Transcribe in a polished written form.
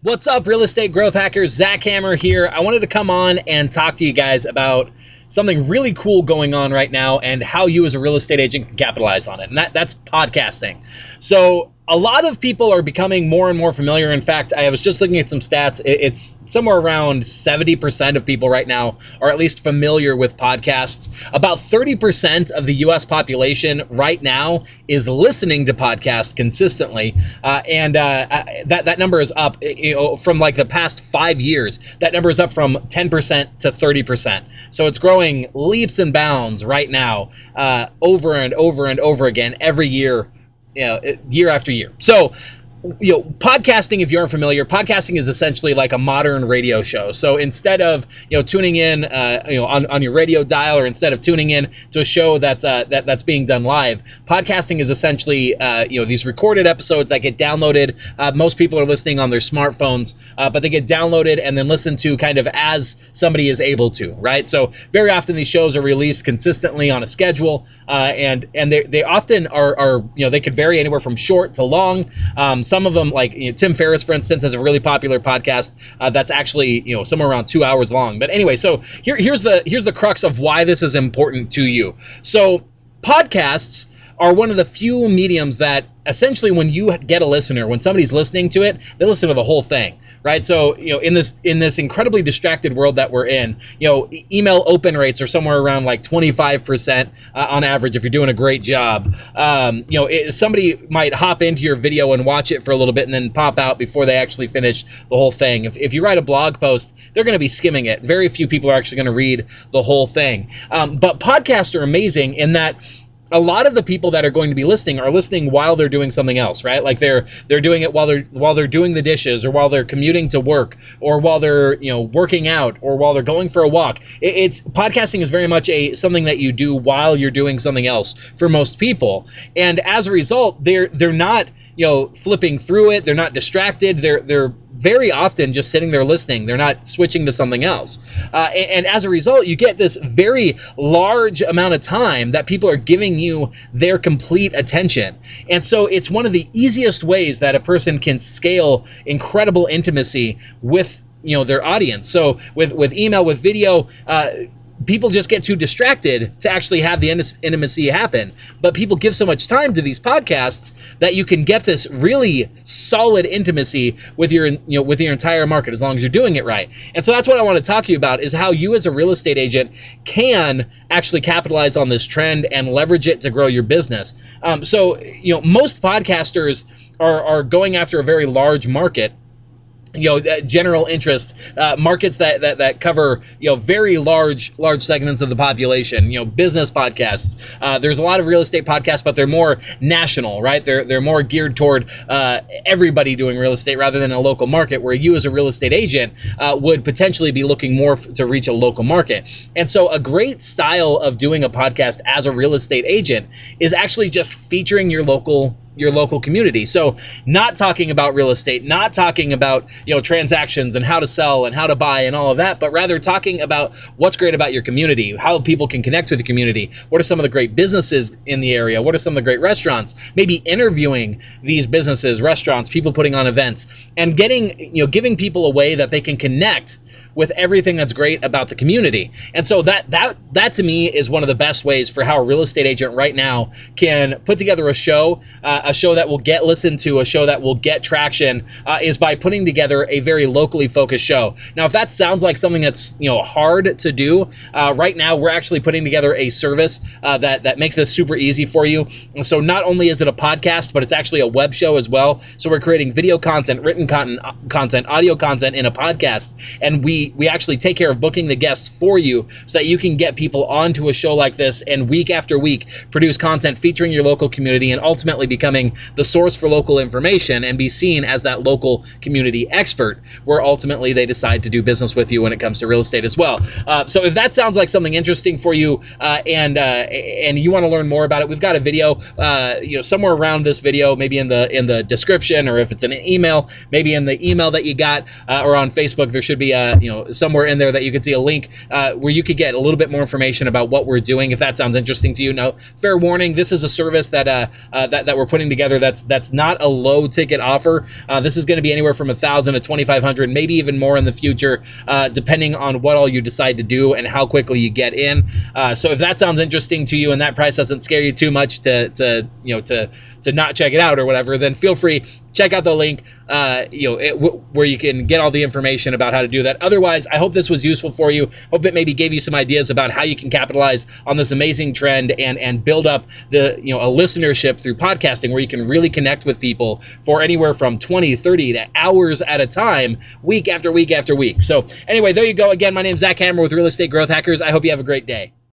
What's up, real estate growth hackers? Zach Hammer here. I wanted to come on and talk to you guys about something really cool going on right now and how you as a real estate agent can capitalize on it. And that's podcasting. So a lot of people are becoming more and more familiar. In fact, I was just looking at some stats. It's somewhere around 70% of people right now are at least familiar with podcasts. About 30% of the US population right now is listening to podcasts consistently. That number is up from like the past 5 years. That number is up from 10% to 30%. So it's growing leaps and bounds right now, over and over and over again every year, year after year. So, podcasting, if you aren't familiar, podcasting is essentially like a modern radio show. So instead of, tuning in, on your radio dial, or instead of tuning in to a show that's being done live, podcasting is essentially, these recorded episodes that get downloaded. Most people are listening on their smartphones, but they get downloaded and then listened to kind of as somebody is able to, right? So very often these shows are released consistently on a schedule, and they often are they could vary anywhere from short to long. Some of them, like Tim Ferriss, for instance, has a really popular podcast that's actually somewhere around 2 hours long. But anyway, so here's the crux of why this is important to you. So podcasts are one of the few mediums that essentially, when you get a listener, when somebody's listening to it, they listen to the whole thing, right? So, in this incredibly distracted world that we're in, email open rates are somewhere around like 25% on average if you're doing a great job. Somebody might hop into your video and watch it for a little bit and then pop out before they actually finish the whole thing. If you write a blog post, they're going to be skimming it. Very few people are actually going to read the whole thing. But podcasts are amazing in that a lot of the people that are going to be listening are listening while they're doing something else, right? Like they're doing it while they're doing the dishes, or while they're commuting to work, or while they're working out, or while they're going for a walk. It's podcasting is very much something that you do while you're doing something else for most people, and as a result, they're not flipping through it. They're not distracted. They're very often just sitting there listening. They're not switching to something else. And as a result, you get this very large amount of time that people are giving you their complete attention. And so it's one of the easiest ways that a person can scale incredible intimacy with their audience. So with email, with video, people just get too distracted to actually have the intimacy happen. But people give so much time to these podcasts that you can get this really solid intimacy with your entire market, as long as you're doing it right. And so that's what I want to talk to you about, is how you as a real estate agent can actually capitalize on this trend and leverage it to grow your business. Most podcasters are going after a very large market, general interest markets that cover very large segments of the population. Business podcasts. There's a lot of real estate podcasts, but they're more national, right? They're more geared toward everybody doing real estate rather than a local market, where you as a real estate agent would potentially be looking more to reach a local market. And so a great style of doing a podcast as a real estate agent is actually just featuring your local community. So not talking about real estate, not talking about transactions and how to sell and how to buy and all of that, but rather talking about what's great about your community, how people can connect with the community, what are some of the great businesses in the area, what are some of the great restaurants, maybe interviewing these businesses, restaurants, people putting on events, and giving people a way that they can connect with everything that's great about the community. And so that to me is one of the best ways for how a real estate agent right now can put together a show that will get listened to, a show that will get traction, is by putting together a very locally focused show. Now, if that sounds like something that's hard to do, right now we're actually putting together a service that makes this super easy for you. And so not only is it a podcast, but it's actually a web show as well. So we're creating video content, written content, audio content in a podcast, and we actually take care of booking the guests for you so that you can get people onto a show like this and week after week produce content featuring your local community and ultimately becoming the source for local information and be seen as that local community expert, where ultimately they decide to do business with you when it comes to real estate as well. So if that sounds like something interesting for you, and you want to learn more about it, we've got a video somewhere around this video, maybe in the description, or if it's an email, maybe in the email that you got, or on Facebook, there should be somewhere in there that you could see a link where you could get a little bit more information about what we're doing, if that sounds interesting to you. Now, fair warning, this is a service that we're putting putting together that's not a low ticket offer. This is going to be anywhere from $1,000 to $2,500, maybe even more in the future, depending on what all you decide to do and how quickly you get in. So if that sounds interesting to you and that price doesn't scare you too much to not check it out or whatever, then feel free, check out the link where you can get all the information about how to do that. Otherwise, I hope this was useful for you. Hope it maybe gave you some ideas about how you can capitalize on this amazing trend and build up a listenership through podcasting, where you can really connect with people for anywhere from 20, 30 to hours at a time, week after week after week. So anyway, there you go. Again, my name's Zach Hammer with Real Estate Growth Hackers. I hope you have a great day.